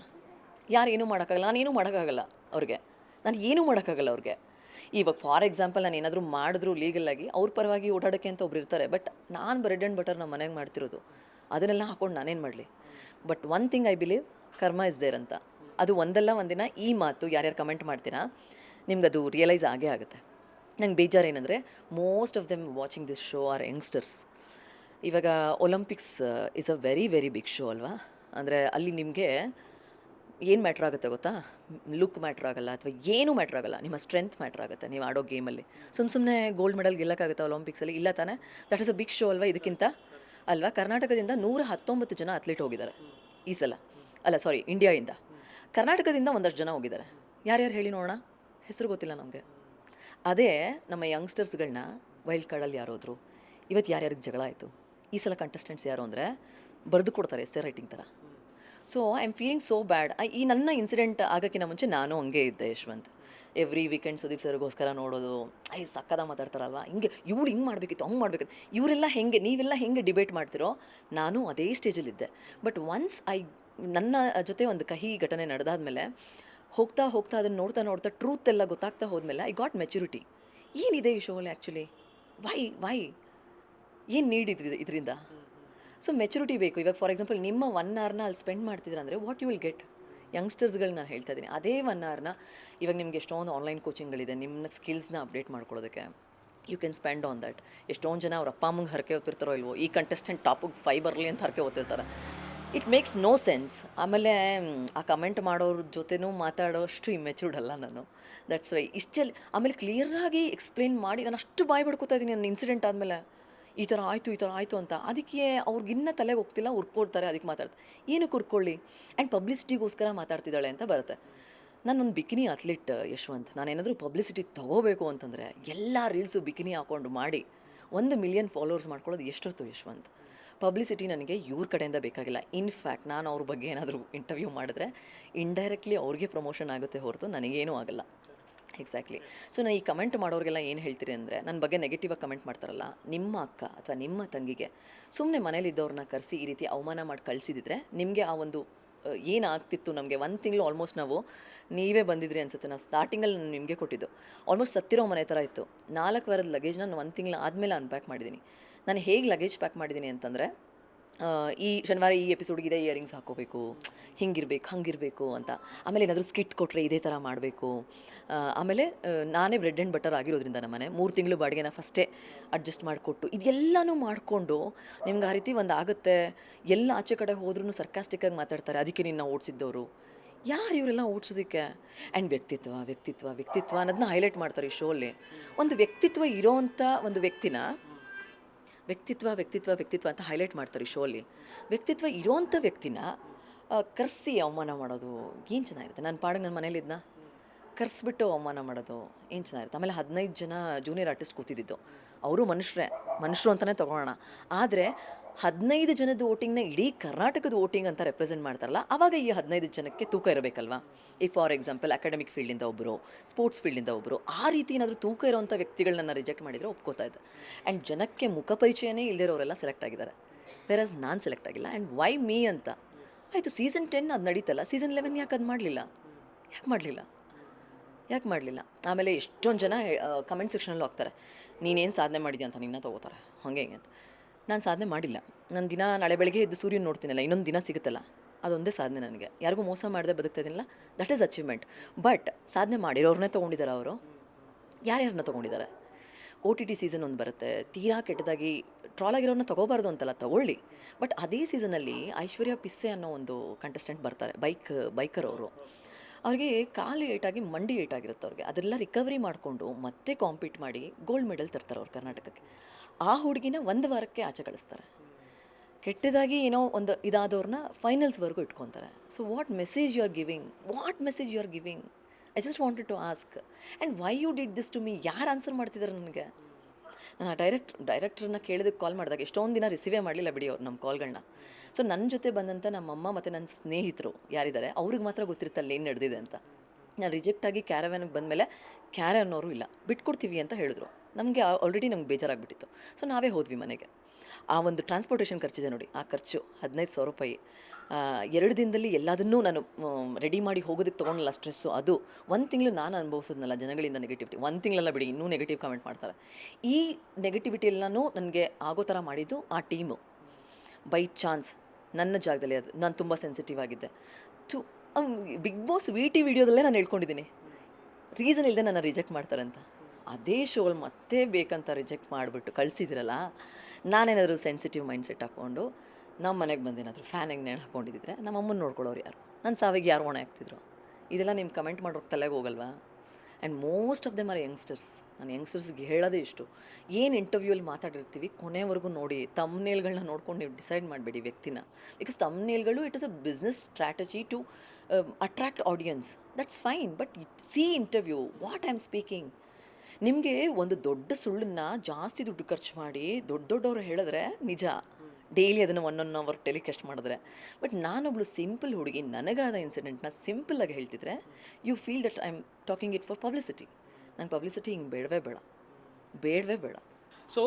ಯಾರು ಏನೂ ಮಾಡೋಕ್ಕಾಗಲ್ಲ, ನಾನೇನೂ ಮಾಡೋಕ್ಕಾಗಲ್ಲ ಅವ್ರಿಗೆ, ನಾನು ಏನೂ ಮಾಡೋಕ್ಕಾಗಲ್ಲ ಅವ್ರಿಗೆ. ಇವಾಗ ಫಾರ್ ಎಕ್ಸಾಂಪಲ್ ನಾನು ಏನಾದರೂ ಮಾಡಿದ್ರು ಲೀಗಲಾಗಿ ಅವ್ರ ಪರವಾಗಿ ಓಡಾಡೋಕ್ಕೆ ಅಂತ ಒಬ್ರು ಇರ್ತಾರೆ. ಬಟ್ ನಾನು ಬ್ರೆಡ್ ಆ್ಯಂಡ್ ಬಟರ್ ನಮ್ಮ ಮನೆಗೆ ಮಾಡ್ತಿರೋದು, ಅದನ್ನೆಲ್ಲ ಹಾಕೊಂಡು ನಾನೇನು ಮಾಡಲಿ? But one thing I believe, ಕರ್ಮ ಇಸ್ ದೇರ್ ಅಂತ. ಅದು ಒಂದಲ್ಲ ಒಂದಿನ ಈ ಮಾತು ಯಾರ್ಯಾರು ಕಮೆಂಟ್ ಮಾಡ್ತೀರಾ ನಿಮ್ಗೆ ಅದು ರಿಯಲೈಸ್ ಆಗೇ ಆಗುತ್ತೆ. ನಂಗೆ ಬೇಜಾರು ಏನಂದರೆ, most of them watching this show are youngsters. ಇವಾಗ Olympics is a very very big show ಅಲ್ವಾ. ಅಂದರೆ ಅಲ್ಲಿ ನಿಮಗೆ ಏನು ಮ್ಯಾಟ್ರ್ ಆಗುತ್ತೆ ಗೊತ್ತಾ? ಲುಕ್ ಮ್ಯಾಟ್ರ್ ಆಗಲ್ಲ, ಅಥವಾ ಏನೂ ಮ್ಯಾಟ್ರ್ ಆಗಲ್ಲ, ನಿಮ್ಮ ಸ್ಟ್ರೆಂತ್ ಮ್ಯಾಟ್ರ್ ಆಗುತ್ತೆ ನೀವು ಆಡೋ ಗೇಮಲ್ಲಿ. ಸುಮ್ಮನೆ ಗೋಲ್ಡ್ ಮೆಡಲ್ ಗೆಲ್ಲಕ್ಕಾಗುತ್ತೆ ಒಲಿಂಪಿಕ್ಸಲ್ಲಿ? ಇಲ್ಲ ತಾನೇ. That is a big show ಅಲ್ವಾ. ಇದಕ್ಕಿಂತ ಅಲ್ವಾ, ಕರ್ನಾಟಕದಿಂದ 119 ಜನ ಅಥ್ಲೀಟ್ ಹೋಗಿದ್ದಾರೆ ಈ ಸಲ. ಅಲ್ಲ ಸಾರಿ, ಇಂಡಿಯಾಯಿಂದ. ಕರ್ನಾಟಕದಿಂದ ಒಂದಷ್ಟು ಜನ ಹೋಗಿದ್ದಾರೆ. ಯಾರ್ಯಾರು ಹೇಳಿ ನೋಡೋಣ? ಹೆಸರು ಗೊತ್ತಿಲ್ಲ ನಮಗೆ. ಅದೇ ನಮ್ಮ ಯಂಗ್ಸ್ಟರ್ಸ್ಗಳನ್ನ ವೈಲ್ಡ್ ಕಾರ್ಡಲ್ಲಿ ಯಾರು ಹೋದ್ರು, ಇವತ್ತು ಯಾರ್ಯಾರಿಗೆ ಜಗಳ ಆಯಿತು, ಈ ಸಲ ಕಂಟೆಸ್ಟೆಂಟ್ಸ್ ಯಾರು ಅಂದರೆ ಬರೆದು ಕೊಡ್ತಾರೆ ಎಸ್ಸೆ ರೈಟಿಂಗ್ ಥರ. So I am feeling so ಬ್ಯಾಡ್. ಈ ನನ್ನ ಇನ್ಸಿಡೆಂಟ್ ಆಗೋಕ್ಕಿಂತ ಮುಂಚೆ ನಾನು ಹಂಗೆ ಇದ್ದೆ ಯಶ್ವಂತ್. ಎವ್ರಿ ವೀಕೆಂಡ್ ಸುದೀಪ್ ಸರ್ಗೋಸ್ಕರ ನೋಡೋದು, ಸಕ್ಕದ ಮಾತಾಡ್ತಾರಲ್ವ, ಹಿಂಗೆ ಇವಳು ಹಿಂಗೆ ಮಾಡಬೇಕಿತ್ತು, ಹಂಗೆ ಮಾಡಬೇಕಿತ್ತು, ಇವರೆಲ್ಲ ಹೆಂಗೆ, ನೀವೆಲ್ಲ ಹೆಂಗೆ ಡಿಬೇಟ್ ಮಾಡ್ತಿರೋ, ನಾನು ಅದೇ ಸ್ಟೇಜಲ್ಲಿದ್ದೆ. ಬಟ್ ಒನ್ಸ್ ನನ್ನ ಜೊತೆ ಒಂದು ಕಹಿ ಘಟನೆ ನಡೆದಾದ್ಮೇಲೆ, ಹೋಗ್ತಾ ಹೋಗ್ತಾ ಅದನ್ನು ನೋಡ್ತಾ ನೋಡ್ತಾ ಟ್ರೂತ್ ಎಲ್ಲ ಗೊತ್ತಾಗ್ತಾ ಹೋದ್ಮೇಲೆ ಐ ಗಾಟ್ ಮೆಚುರಿಟಿ. ಏನಿದೆ ಈ ಶೋಲ್ಲಿ ಆ್ಯಕ್ಚುಲಿ? ವೈ ಏನು ನೀಡ್ ಇದರಿಂದ? ಸೊ ಮೆಚುರಿಟಿ ಬೇಕು. ಇವಾಗ ಫಾರ್ ಎಕ್ಸಾಂಪಲ್ ನಿಮ್ಮ 1 hourನ ಅಲ್ಲಿ ಸ್ಪೆಂಡ್ ಮಾಡ್ತಿದ್ರೆ ಅಂದರೆ ವಾಟ್ ಯು ವಿಲ್ ಗೆಟ್? ಯಂಗ್ಸ್ಟರ್ಸ್ಗಳು ನಾನು ಹೇಳ್ತಾ ಇದ್ದೀನಿ, ಅದೇ 1 hourನ ಇವಾಗ ನಿಮ್ಗೆ ಎಷ್ಟೊಂದು ಆನ್ಲೈನ್ ಕೋಚಿಂಗ್ಗಳಿದೆ, ನಿಮ್ಮ ಸ್ಕಿಲ್ಸ್ನ ಅಪ್ಡೇಟ್ ಮಾಡ್ಕೊಳ್ಳೋದಕ್ಕೆ. You can spend on that. ಎಷ್ಟೊಂದು ಜನ ಅವ್ರ ಅಪ್ಪ ಅಮ್ಮಂಗೆ ಹರಕೆ ಹೊತ್ತಿರ್ತಾರೋ ಇಲ್ವೋ, ಈ ಕಂಟೆಸ್ಟೆಂಟ್ ಟಾಪಿಗೆ 5 ಬರಲಿ ಅಂತ ಹರಕೆ ಹೊತ್ತಿರ್ತಾರೆ. It makes no sense. ಆಮೇಲೆ ಆ ಕಮೆಂಟ್ ಮಾಡೋರ ಜೊತೆನೂ ಮಾತಾಡೋಷ್ಟು ಇಮ್ಮೆಚೂರ್ಡ್ ಅಲ್ಲ ನಾನು. ದಟ್ಸ್ ವೈ ಇಷ್ಟೆಲ್ಲ. ಆಮೇಲೆ ಕ್ಲಿಯರಾಗಿ ಎಕ್ಸ್ಪ್ಲೇನ್ ಮಾಡಿ ನಾನು ಅಷ್ಟು ಬಾಯ್ ಪಡ್ಕೋತಾ ಇದ್ದೀನಿ ನನ್ನ ಇನ್ಸಿಡೆಂಟ್ ಆದಮೇಲೆ, ಈ ಥರ ಆಯಿತು ಅಂತ. ಅದಕ್ಕೆ ಅವ್ರಿಗಿನ್ನ ತಲೆಗೆ ಹೋಗ್ತಿಲ್ಲ, ಉರ್ಕೊಳ್ತಾರೆ, ಅದಕ್ಕೆ ಮಾತಾಡ್ತಾರೆ. ಏನಕ್ಕೆ ಉರ್ಕೊಳ್ಳಿ? ಆ್ಯಂಡ್ ಪಬ್ಲಿಸಿಟಿಗೋಸ್ಕರ ಮಾತಾಡ್ತಿದ್ದಾಳೆ ಅಂತ ಬರುತ್ತೆ. ನಾನೊಂದು ಬಿಕಿನಿ ಅಥ್ಲೀಟ್ ಯಶ್ವಂತ್. ನಾನೇನಾದರೂ ಪಬ್ಲಿಸಿಟಿ ತೊಗೋಬೇಕು ಅಂತಂದರೆ ಎಲ್ಲ ರೀಲ್ಸು ಬಿಕಿನಿ ಹಾಕ್ಕೊಂಡು ಮಾಡಿ 1 million ಫಾಲೋವರ್ಸ್ ಮಾಡ್ಕೊಳ್ಳೋದು ಎಷ್ಟೊತ್ತು ಯಶ್ವಂತ್? ಪಬ್ಲಿಸಿಟಿ ನನಗೆ ಇವ್ರ ಕಡೆಯಿಂದ ಬೇಕಾಗಿಲ್ಲ. ಇನ್ಫ್ಯಾಕ್ಟ್ ನಾನು ಅವ್ರ ಬಗ್ಗೆ ಏನಾದರೂ ಇಂಟರ್ವ್ಯೂ ಮಾಡಿದ್ರೆ ಇಂಡೈರೆಕ್ಟ್ಲಿ ಅವ್ರಿಗೆ ಪ್ರಮೋಷನ್ ಆಗುತ್ತೆ ಹೊರತು ನನಗೇನೂ ಆಗಲ್ಲ. ಎಕ್ಸಾಕ್ಟ್ಲಿ. ಸೊ ನಾನು ಈ ಕಮೆಂಟ್ ಮಾಡೋರಿಗೆಲ್ಲ ಏನು ಹೇಳ್ತೀರಿ ಅಂದರೆ, ನನ್ನ ಬಗ್ಗೆ ನೆಗೆಟಿವಾಗಿ ಕಮೆಂಟ್ ಮಾಡ್ತಾರಲ್ಲ, ನಿಮ್ಮ ಅಕ್ಕ ಅಥವಾ ನಿಮ್ಮ ತಂಗಿಗೆ ಸುಮ್ಮನೆ ಮನೇಲಿದ್ದವ್ರನ್ನ ಕರೆಸಿ ಈ ರೀತಿ ಅವಮಾನ ಮಾಡಿ ಕಳಿಸಿದಿದ್ರೆ ನಿಮಗೆ ಆ ಒಂದು ಏನಾಗ್ತಿತ್ತು. ನಮಗೆ 1 ತಿಂಗಳು ಆಲ್ಮೋಸ್ಟ್ ನೀವೇ ಬಂದಿದ್ರಿ ಅನ್ಸುತ್ತೆ. ನಾವು ಸ್ಟಾರ್ಟಿಂಗಲ್ಲಿ ನಾನು ನಿಮಗೆ ಕೊಟ್ಟಿದ್ದು ಆಲ್ಮೋಸ್ಟ್ ಸತ್ತಿರೋ ಮನೆ ಥರ ಇತ್ತು. 4 ವಾರದ ಲಗೇಜ್ನ ನಾನು 1 ತಿಂಗಳು ಆದಮೇಲೆ ಅನ್ಪ್ಯಾಕ್ ಮಾಡಿದ್ದೀನಿ. ನಾನು ಹೇಗೆ ಲಗೇಜ್ ಪ್ಯಾಕ್ ಮಾಡಿದ್ದೀನಿ ಅಂತಂದರೆ, ಈ ಶನಿವಾರ ಈ ಎಪಿಸೋಡ್ಗೆ ಇದೇ ಇಯರಿಂಗ್ಸ್ ಹಾಕ್ಕೋಬೇಕು, ಹಿಂಗಿರಬೇಕು ಹಂಗಿರಬೇಕು ಅಂತ. ಆಮೇಲೆ ಏನಾದರೂ ಸ್ಕಿಟ್ ಕೊಟ್ಟರೆ ಇದೇ ಥರ ಮಾಡಬೇಕು. ಆಮೇಲೆ ನಾನೇ ಬ್ರೆಡ್ ಆ್ಯಂಡ್ ಬಟರ್ ಆಗಿರೋದ್ರಿಂದ ನಮ್ಮನೆ 3 ತಿಂಗಳು ಬಾಡಿಗೆನ ಫಸ್ಟೇ ಅಡ್ಜಸ್ಟ್ ಮಾಡಿಕೊಟ್ಟು ಇದೆಲ್ಲನೂ ಮಾಡಿಕೊಂಡು ನಿಮ್ಗೆ ಆ ರೀತಿ ಒಂದು ಆಗುತ್ತೆ. ಎಲ್ಲ ಆಚೆ ಕಡೆ ಹೋದ್ರೂ ಸರ್ಕಾಸ್ಟಿಕ್ಕಾಗಿ ಮಾತಾಡ್ತಾರೆ, ಅದಕ್ಕೆ ನಿನ್ನ ಓಡಿಸಿದ್ದವರು ಯಾರು ಇವರೆಲ್ಲ ಓಡಿಸೋದಕ್ಕೆ? ಆ್ಯಂಡ್ ವ್ಯಕ್ತಿತ್ವ ಅನ್ನೋದನ್ನ ಹೈಲೈಟ್ ಮಾಡ್ತಾರೆ ಈ ಶೋಲ್ಲಿ. ಒಂದು ವ್ಯಕ್ತಿತ್ವ ಇರೋವಂಥ ಒಂದು ವ್ಯಕ್ತಿತ್ವ ಅಂತ ಹೈಲೈಟ್ ಮಾಡ್ತಾರೆ ಈ ಶೋಲ್ಲಿ. ವ್ಯಕ್ತಿತ್ವ ಇರೋವಂಥ ವ್ಯಕ್ತಿನ ಕರೆಸಿ ಅವಮಾನ ಮಾಡೋದು ಏನು ಚೆನ್ನಾಗಿರುತ್ತೆ? ನನ್ನ ಪಾಡಿಗೆ ನನ್ನ ಮನೇಲಿದ್ನ ಕರೆಸ್ಬಿಟ್ಟು ಅವಮಾನ ಮಾಡೋದು ಏನು ಚೆನ್ನಾಗಿರುತ್ತೆ? ಆಮೇಲೆ 15 ಜನ ಜೂನಿಯರ್ ಆರ್ಟಿಸ್ಟ್ ಕೂತಿದ್ದಿದ್ದು, ಅವರು ಮನುಷ್ಯರು ಅಂತಲೇ ತೊಗೊಳ್ಳೋಣ. ಆದರೆ 15 ಜನದ ವೋಟಿಂಗ್ನ ಇಡೀ ಕರ್ನಾಟಕದ ವೋಟಿಂಗ್ ಅಂತ ರೆಪ್ರೆಸೆಂಟ್ ಮಾಡ್ತಾರಲ್ಲ, ಆವಾಗ ಈ 15 ಜನಕ್ಕೆ ತೂಕ ಇರಬೇಕಲ್ವಾ? ಈ ಫಾರ್ ಎಕ್ಸಾಂಪಲ್ ಅಕಾಡೆಮಿಕ್ ಫೀಲ್ಡಿಂದ ಒಬ್ಬರು, ಸ್ಪೋರ್ಟ್ಸ್ ಫೀಲ್ಡಿಂದ ಒಬ್ಬರು, ಆ ರೀತಿ ಏನಾದರೂ ತೂಕ ಇರೋವಂಥ ವ್ಯಕ್ತಿಗಳನ್ನ ರಿಜೆಕ್ಟ್ ಮಾಡಿದರೆ ಒಪ್ಕೋತಾ ಇದ್ದೆ. ಆ್ಯಂಡ್ ಜನಕ್ಕೆ ಮುಖ ಪರಿಚಯನೇ ಇಲ್ಲದಿರೋರೆಲ್ಲ ಸೆಲೆಕ್ಟ್ ಆಗಿದ್ದಾರೆ. ವೆರಸ್ ನಾನು ಸೆಲೆಕ್ಟ್ ಆಗಿಲ್ಲ. ಆ್ಯಂಡ್ ವೈ ಮೀ ಅಂತ ಆಯಿತು. ಸೀಸನ್ 10 ಅದು ನಡೀತಲ್ಲ, ಸೀಸನ್ 11 ಯಾಕೆ ಅದು ಮಾಡಲಿಲ್ಲ? ಯಾಕೆ ಮಾಡಲಿಲ್ಲ? ಆಮೇಲೆ ಎಷ್ಟೊಂದು ಜನ ಕಮೆಂಟ್ ಸೆಕ್ಷನಲ್ಲೂ ಹಾಕ್ತಾರೆ, ನೀನೇನು ಸಾಧನೆ ಮಾಡಿದ್ಯಾ ಅಂತ ನಿನ್ನ ತೊಗೋತಾರೆ ಹಾಗೆ ಹಿಂಗೆ ಅಂತ. ನಾನು ಸಾಧನೆ ಮಾಡಿಲ್ಲ. ನಾನು ದಿನ ನಾಳೆ ಬೆಳಗ್ಗೆ ಎದ್ದು ಸೂರ್ಯನ ನೋಡ್ತೀನಲ್ಲ, ಇನ್ನೊಂದು ದಿನ ಸಿಗುತ್ತಲ್ಲ, ಅದೊಂದೇ ಸಾಧನೆ ನನಗೆ. ಯಾರಿಗೂ ಮೋಸ ಮಾಡದೆ ಬದುಕ್ತಾ ಇದೀನಲ್ಲ, ದಟ್ ಈಸ್ ಅಚೀವ್ಮೆಂಟ್. ಬಟ್ ಸಾಧನೆ ಮಾಡಿರೋರನ್ನೇ ತೊಗೊಂಡಿದ್ದಾರೆ ಅವರು. ಯಾರ್ಯಾರನ್ನ ತೊಗೊಂಡಿದ್ದಾರೆ? OTT ಸೀಸನ್ ಒಂದು ಬರುತ್ತೆ, ತೀರಾ ಕೆಟ್ಟದಾಗಿ ಟ್ರಾಲ್ ಆಗಿರೋರನ್ನ ತೊಗೋಬಾರ್ದು ಅಂತಲ್ಲ, ತೊಗೊಳ್ಳಿ. ಬಟ್ ಅದೇ ಸೀಸನಲ್ಲಿ ಐಶ್ವರ್ಯ ಪಿಸ್ಸೆ ಅನ್ನೋ ಒಂದು ಕಂಟೆಸ್ಟೆಂಟ್ ಬರ್ತಾರೆ, ಬೈಕರ್ ಅವರು. ಅವ್ರಿಗೆ ಕಾಲು ಏಟಾಗಿ ಮಂಡಿ ಏಟಾಗಿರುತ್ತೆ ಅವ್ರಿಗೆ. ಅದೆಲ್ಲ ರಿಕವರಿ ಮಾಡಿಕೊಂಡು ಮತ್ತೆ ಕಾಂಪೀಟ್ ಮಾಡಿ ಗೋಲ್ಡ್ ಮೆಡಲ್ ತರ್ತಾರೆ ಅವ್ರು ಕರ್ನಾಟಕಕ್ಕೆ. ಆ ಹುಡುಗಿನ ಒಂದು ವಾರಕ್ಕೆ ಆಚೆ ಕಳಿಸ್ತಾರೆ. ಕೆಟ್ಟದಾಗಿ ಏನೋ ಒಂದು ಇದಾದವ್ರನ್ನ ಫೈನಲ್ಸ್ವರೆಗೂ ಇಟ್ಕೊತಾರೆ. So what message you are giving? I just wanted to ask, and why you did this to me? ಯಾರು ಆನ್ಸರ್ ಮಾಡ್ತಿದ್ದಾರೆ ನನಗೆ? ನಾನು ಆ ಡೈರೆಕ್ಟ್ರನ್ನ ಕೇಳಿದಕ್ಕೆ ಕಾಲ್ ಮಾಡಿದಾಗ ಎಷ್ಟೊಂದು ದಿನ ರಿಸೀವೇ ಮಾಡಲಿಲ್ಲ ಬಿಡಿ ಅವ್ರು ನಮ್ಮ ಕಾಲ್ಗಳನ್ನ. ಸೊ ನನ್ನ ಜೊತೆ ಬಂದಂಥ ನಮ್ಮಮ್ಮ ಮತ್ತು ನನ್ನ ಸ್ನೇಹಿತರು ಯಾರಿದ್ದಾರೆ ಅವ್ರಿಗೆ ಮಾತ್ರ ಗೊತ್ತಿರುತ್ತೆ ಅಲ್ಲಿ ಏನು ನಡೆದಿದೆ ಅಂತ. ನಾನು ರಿಜೆಕ್ಟ್ ಆಗಿ ಕ್ಯಾರವ್ಯಾನಿಗೆ ಬಂದಮೇಲೆ ಕ್ಯಾರವ್ಯಾನ್ ಅವರು ಇಲ್ಲ, ಬಿಟ್ಕೊಡ್ತೀವಿ ಅಂತ ಹೇಳಿದ್ರು. ನಮಗೆ ಆಲ್ರೆಡಿ ನಮ್ಗೆ ಬೇಜಾರಾಗ್ಬಿಟ್ಟಿತ್ತು. ಸೊ ನಾವೇ ಹೋದ್ವಿ ಮನೆಗೆ. ಆ ಒಂದು ಟ್ರಾನ್ಸ್ಪೋರ್ಟೇಷನ್ ಖರ್ಚಿದೆ ನೋಡಿ, ಆ ಖರ್ಚು 15,000 ರೂಪಾಯಿ. 2 ದಿನದಲ್ಲಿ ಎಲ್ಲದನ್ನೂ ನಾನು ರೆಡಿ ಮಾಡಿ ಹೋಗೋದಕ್ಕೆ ತೊಗೊಂಡಲ್ಲ ಸ್ಟ್ರೆಸ್ಸು. ಅದು 1 ತಿಂಗಳು ನಾನು ಅನುಭವಿಸಿದ್ನಲ್ಲ ಜನಗಳಿಂದ ನೆಗೆಟಿವಿಟಿ. 1 ತಿಂಗಳೆಲ್ಲ ಬಿಡಿ, ಇನ್ನೂ ನೆಗೆಟಿವ್ ಕಮೆಂಟ್ ಮಾಡ್ತಾರೆ. ಈ ನೆಗೆಟಿವಿಟಿ ಎಲ್ಲನೂ ನನಗೆ ಆಗೋ ಥರ ಮಾಡಿದ್ದು ಆ ಟೀಮು. ಬೈ ಚಾನ್ಸ್ ನನ್ನ ಜಾಗದಲ್ಲಿ ಅದು ನಾನು ತುಂಬ ಸೆನ್ಸಿಟಿವ್ ಆಗಿದ್ದೆ. ಬಿಗ್ ಬಾಸ್ VT ವಿಡಿಯೋದಲ್ಲೇ ನಾನು ಹೇಳ್ಕೊಂಡಿದ್ದೀನಿ, ರೀಸನ್ ಇಲ್ಲದೆ ನನ್ನ ರಿಜೆಕ್ಟ್ ಮಾಡ್ತಾರೆ ಅಂತ. ಅದೇ ಶೋಲ್ ಮತ್ತೆ ಬೇಕಂತ ರಿಜೆಕ್ಟ್ ಮಾಡಿಬಿಟ್ಟು ಕಳಿಸಿದ್ರಲ್ಲ, ನಾನೇನಾದರೂ ಸೆನ್ಸಿಟಿವ್ ಮೈಂಡ್ ಸೆಟ್ ಹಾಕ್ಕೊಂಡು ನಮ್ಮ ಮನೆಗೆ ಬಂದೇನಾದರೂ ಫ್ಯಾನಿಗೆ ನೇಣು ಹಾಕ್ಕೊಂಡಿದ್ದಿದ್ರೆ ನಮ್ಮ ಅಮ್ಮನ ನೋಡ್ಕೊಳ್ಳೋರು ಯಾರು? ನನ್ನ ಸಾವಿಗೆ ಯಾರು ಹೊಣೆ ಆಗ್ತಿದ್ರು? ಇದೆಲ್ಲ ನಿಮ್ಮ ಕಮೆಂಟ್ ಮಾಡೋರು ತಲೆಗೆ ಹೋಗಲ್ವಾ? And most of them are youngsters. ನಾನು ಯಂಗ್ಸ್ಟರ್ಸ್ಗೆ ಹೇಳೋದೇ ಇಷ್ಟು, ಏನು ಇಂಟರ್ವ್ಯೂಲ್ಲಿ ಮಾತಾಡಿರ್ತೀವಿ ಕೊನೆವರೆಗೂ ನೋಡಿ. ತಮ್ನೇಲ್ಗಳನ್ನ ನೋಡ್ಕೊಂಡು ನೀವು ಡಿಸೈಡ್ ಮಾಡಬೇಡಿ ವ್ಯಕ್ತಿನ. ಬಿಕಾಸ್ ತಮ್ನೇಲ್ಗಳು it is a business strategy to attract audience. That's fine, but see interview what I am speaking. ನಿಮಗೆ ಒಂದು ದೊಡ್ಡ ಸುಳ್ಳನ್ನು ಜಾಸ್ತಿ ದುಡ್ಡು ಖರ್ಚು ಮಾಡಿ ದೊಡ್ಡವರು ಹೇಳಿದ್ರೆ ನಿಜ, ಡೈಲಿ ಅದನ್ನು 1 ಅವರ್ ಟೆಲಿಕಾಸ್ಟ್ ಮಾಡಿದ್ರೆ. ಬಟ್ ನಾನೊಬ್ಳು ಸಿಂಪಲ್ ಹುಡುಗಿ, ನನಗಾದ ಇನ್ಸಿಡೆಂಟ್ನ ಸಿಂಪಲ್ಲಾಗಿ ಹೇಳ್ತಿದ್ರೆ you feel that I am talking it for publicity. ನಂಗೆ ಪಬ್ಲಿಸಿಟಿ ಹಿಂಗೆ ಬೇಡವೇ ಬೇಡ. ಸೊ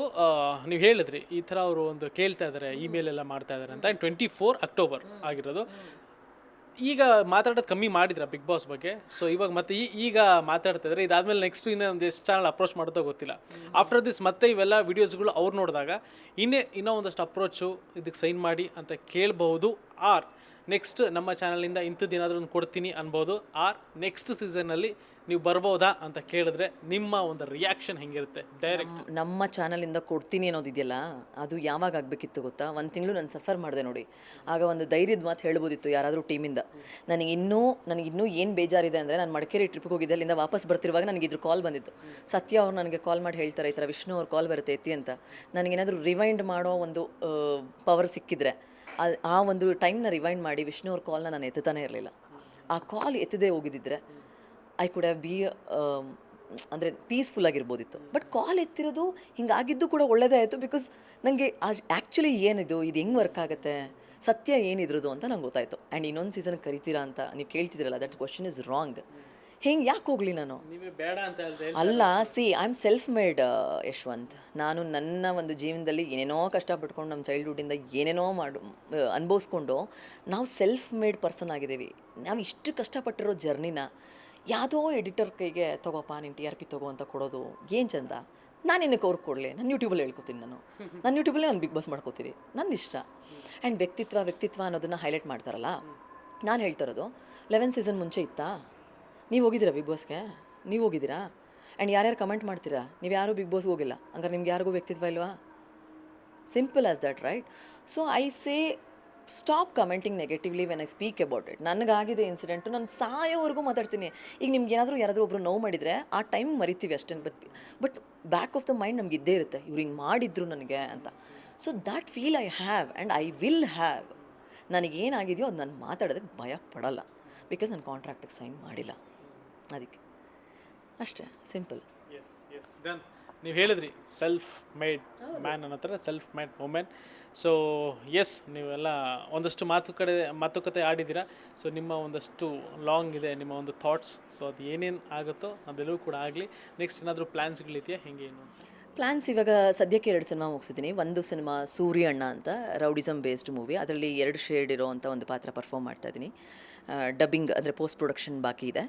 ನೀವು ಹೇಳಿದ್ರಿ ಈ ಥರ ಅವರು ಒಂದು ಕೇಳ್ತಾ ಇದ್ದಾರೆ, ಇಮೇಲ್ ಎಲ್ಲ ಮಾಡ್ತಾ ಇದ್ದಾರೆ ಅಂತ. 24 ಅಕ್ಟೋಬರ್ ಆಗಿರೋದು. ಈಗ ಮಾತಾಡೋದು ಕಮ್ಮಿ ಮಾಡಿದ್ರ ಬಿಗ್ ಬಾಸ್ ಬಗ್ಗೆ? ಸೊ ಇವಾಗ ಮತ್ತೆ ಈಗ ಮಾತಾಡ್ತಾ ಇದ್ದಾರೆ. ಇದಾದ್ಮೇಲೆ ನೆಕ್ಸ್ಟ್ ಇನ್ನೊಂದು ಎಷ್ಟು ಚಾನಲ್ ಅಪ್ರೋಚ್ ಮಾಡೋದೋ ಗೊತ್ತಿಲ್ಲ. ಆಫ್ಟರ್ ದಿಸ್ ಮತ್ತೆ ಇವೆಲ್ಲ ವೀಡಿಯೋಸ್ಗಳು ಅವ್ರು ನೋಡಿದಾಗ ಇನ್ನೂ ಒಂದಷ್ಟು ಅಪ್ರೋಚು ಇದಕ್ಕೆ ಸೈನ್ ಮಾಡಿ ಅಂತ ಕೇಳ್ಬಹುದು. ಆರ್ ನೆಕ್ಸ್ಟ್ ನಮ್ಮ ಚಾನಲಿಂದ ಇಂಥದ್ದೇನಾದರೂ ಒಂದು ಕೊಡ್ತೀನಿ ಅನ್ಬೋದು. ಆರ್ ನೆಕ್ಸ್ಟ್ ಸೀಸನ್ನಲ್ಲಿ ನೀವು ಬರ್ಬೋದಾ ಅಂತ ಕೇಳಿದ್ರೆ ನಿಮ್ಮ ಒಂದು ರಿಯಾಕ್ಷನ್ ಹೆಂಗಿರುತ್ತೆ? ಡೈರೆಕ್ಟ್ ನಮ್ಮ ಚಾನಲಿಂದ ಕೊಡ್ತೀನಿ ಅನ್ನೋದಿದೆಯಲ್ಲ, ಅದು ಯಾವಾಗ ಆಗಬೇಕಿತ್ತು ಗೊತ್ತಾ? 1 ತಿಂಗಳು ನಾನು ಸಫರ್ ಮಾಡಿದೆ ನೋಡಿ. ಆಗ ಒಂದು ಧೈರ್ಯದ ಮಾತು ಹೇಳ್ಬೋದಿತ್ತು ಯಾರಾದರೂ ಟೀಮಿಂದ. ನನಗಿನ್ನೂ ಏನು ಬೇಜಾರಿದೆ ಅಂದರೆ, ನಾನು ಮಡಿಕೇರಿ ಟ್ರಿಪ್ಗೆ ಹೋಗಿದ್ದೆ, ಅಲ್ಲಿಂದ ವಾಪಸ್ ಬರ್ತಿರುವಾಗ ನನಗೆ ಇದ್ರ ಕಾಲ್ ಬಂದಿತ್ತು. ಸತ್ಯ ಅವ್ರು ನನಗೆ ಕಾಲ್ ಮಾಡಿ ಹೇಳ್ತಾರೆ, ಈ ಥರ ವಿಷ್ಣು ಅವ್ರ ಕಾಲ್ ಬರುತ್ತೆ ಎತ್ತಿ ಅಂತ. ನನಗೇನಾದರೂ ರಿವೈಂಡ್ ಮಾಡೋ ಒಂದು ಪವರ್ ಸಿಕ್ಕಿದ್ರೆ ಆ ಒಂದು ಟೈಮ್ನ ರಿವೈಂಡ್ ಮಾಡಿ ವಿಷ್ಣು ಅವ್ರ ಕಾಲ್ನ ನಾನು ಎತ್ತುತ್ತಾನೆ ಇರಲಿಲ್ಲ. ಆ ಕಾಲ್ ಎತ್ತದೇ ಹೋಗಿದ್ದಿದ್ರೆ ಐ ಕುಡ್ ಹ್ಯಾವ್ ಅಂದರೆ ಪೀಸ್ಫುಲ್ ಆಗಿರ್ಬೋದಿತ್ತು. ಬಟ್ ಕಾಲ್ ಎತ್ತಿರೋದು ಹಿಂಗಾಗಿದ್ದು ಕೂಡ ಒಳ್ಳೆಯದೇ ಆಯಿತು. ಬಿಕಾಸ್ ನನಗೆ ಆ್ಯಕ್ಚುಲಿ ಇದು ಹೆಂಗೆ ವರ್ಕ್ ಆಗುತ್ತೆ, ಸತ್ಯ ಏನಿದ್ರದು ಅಂತ ನಂಗೆ ಗೊತ್ತಾಯಿತು. ಆ್ಯಂಡ್ ಇನ್ನೊಂದು ಸೀಸನ್ ಕರಿತೀರಾ ಅಂತ ನೀವು ಕೇಳ್ತಿದ್ರಲ್ಲ, ದಟ್ ಕ್ವಶನ್ ಇಸ್ ರಾಂಗ್. ಹಿಂಗೆ ಯಾಕೆ ಹೋಗಲಿ ನಾನು? ಬೇಡ ಅಂತ ಅಲ್ಲ, C I am self made Yashwant. ನಾನು ನನ್ನ ಒಂದು ಜೀವನದಲ್ಲಿ ಏನೇನೋ ಕಷ್ಟಪಟ್ಕೊಂಡು ನಮ್ಮ ಚೈಲ್ಡ್ಹುಡ್ಡಿಂದ ಏನೇನೋ ಅನುಭವಿಸ್ಕೊಂಡು ನಾವು ಸೆಲ್ಫ್ ಮೇಡ್ ಪರ್ಸನ್ ಆಗಿದ್ದೀವಿ. ನಾವು ಇಷ್ಟು ಕಷ್ಟಪಟ್ಟಿರೋ ಜರ್ನಿನ ಯಾವುದೋ ಎಡಿಟರ್ ಕೈಗೆ ತೊಗೋಪ್ಪ ನೀನು TRP ತೊಗೋ ಅಂತ ಕೊಡೋದು ಏನು ಚಂದ? ನಾನು ಏನಕ್ಕೆ ಅವ್ರಿಗೆ ಕೊಡಲಿ? ನಾನು ಯೂಟ್ಯೂಬಲ್ಲಿ ಹೇಳ್ಕೊತೀನಿ. ನಾನು ಯೂಟ್ಯೂಬಲ್ಲೇ ನಾನು ಬಿಗ್ ಬಾಸ್ ಮಾಡ್ಕೋತೀನಿ, ನನ್ನ ಇಷ್ಟ. ಆ್ಯಂಡ್ ವ್ಯಕ್ತಿತ್ವ ಅನ್ನೋದನ್ನು ಹೈಲೈಟ್ ಮಾಡ್ತಾರಲ್ಲ, ನಾನು ಹೇಳ್ತಾ ಇರೋದು 11 ಸೀಸನ್ ಮುಂಚೆ ಇತ್ತಾ? ನೀವು ಹೋಗಿದ್ದೀರಾ ಬಿಗ್ ಬಾಸ್ಗೆ? ನೀವು ಹೋಗಿದ್ದೀರಾ? ಆ್ಯಂಡ್ ಯಾರ್ಯಾರು ಕಮೆಂಟ್ ಮಾಡ್ತೀರಾ? ನೀವು ಯಾರೂ ಬಿಗ್ ಬಾಸ್ಗೆ ಹೋಗಿಲ್ಲ, ಹಂಗಾರೆ ನಿಮ್ಗೆ ಯಾರಿಗೂ ವ್ಯಕ್ತಿತ್ವ ಇಲ್ವಾ? Simple as that, right? So I say stop commenting negatively when I speak about it. ನನಗಾಗಿದೆ ಇನ್ಸಿಡೆಂಟು, ನಾನು ಸಾಯೋವರೆಗೂ ಮಾತಾಡ್ತೀನಿ. ಈಗ ನಿಮ್ಗೆ ಯಾರಾದರೂ ಒಬ್ಬರು ನೋವು ಮಾಡಿದರೆ ಆ ಟೈಮ್ ಮರಿತೀವಿ ಅಷ್ಟೇ. But back of the mind ನಮ್ಗೆ ಇದ್ದೇ ಇರುತ್ತೆ, ಇವ್ರು ಹಿಂಗೆ ಮಾಡಿದ್ರು ನನಗೆ ಅಂತ. So that feel I have and I will have. ನನಗೇನಾಗಿದೆಯೋ ಅದು ನಾನು ಮಾತಾಡೋದಕ್ಕೆ ಭಯ ಪಡಲ್ಲ. ಬಿಕಾಸ್ ನಾನು ಕಾಂಟ್ರಾಕ್ಟಿಗೆ ಸೈನ್ ಮಾಡಿಲ್ಲ, ಅದಕ್ಕೆ ಅಷ್ಟೇ, ಸಿಂಪಲ್. ನೀವು ಹೇಳಿದ್ರಿ ಸೆಲ್ಫ್ ಮೇಡ್ ಮ್ಯಾನ್ ಅನ್ನೋ ಥರ self made women. So yes, ನೀವೆಲ್ಲ ಒಂದಷ್ಟು ಮಾತುಕತೆ ಆಡಿದ್ದೀರಾ. ಸೊ ನಿಮ್ಮ ಒಂದಷ್ಟು ಲಾಂಗ್ ಇದೆ ನಿಮ್ಮ ಒಂದು ಥಾಟ್ಸ್. ಸೊ ಅದು ಏನೇನು ಆಗುತ್ತೋ ಅದೆಲ್ಲವೂ ಕೂಡ ಆಗಲಿ. ನೆಕ್ಸ್ಟ್ ಏನಾದರೂ ಪ್ಲ್ಯಾನ್ಸ್ಗಳಿದೆಯಾ, ಹೆಂಗೆ ಏನು ಪ್ಲ್ಯಾನ್ಸ್? ಇವಾಗ ಸದ್ಯಕ್ಕೆ 2 ಸಿನಿಮಾ ಮುಗಿಸಿದ್ದೀನಿ. ಒಂದು ಸಿನಿಮಾ ಸೂರ್ಯ ಅಣ್ಣ ಅಂತ, ರೌಡಿಸಮ್ ಬೇಸ್ಡ್ ಮೂವಿ. ಅದರಲ್ಲಿ 2 ಶೇಡ್ ಇರೋ ಅಂಥ ಒಂದು ಪಾತ್ರ ಪರ್ಫಾರ್ಮ್ ಮಾಡ್ತಾಯಿದ್ದೀನಿ. ಡಬ್ಬಿಂಗ್ ಅಂದರೆ ಪೋಸ್ಟ್ ಪ್ರೊಡಕ್ಷನ್ ಬಾಕಿ ಇದೆ.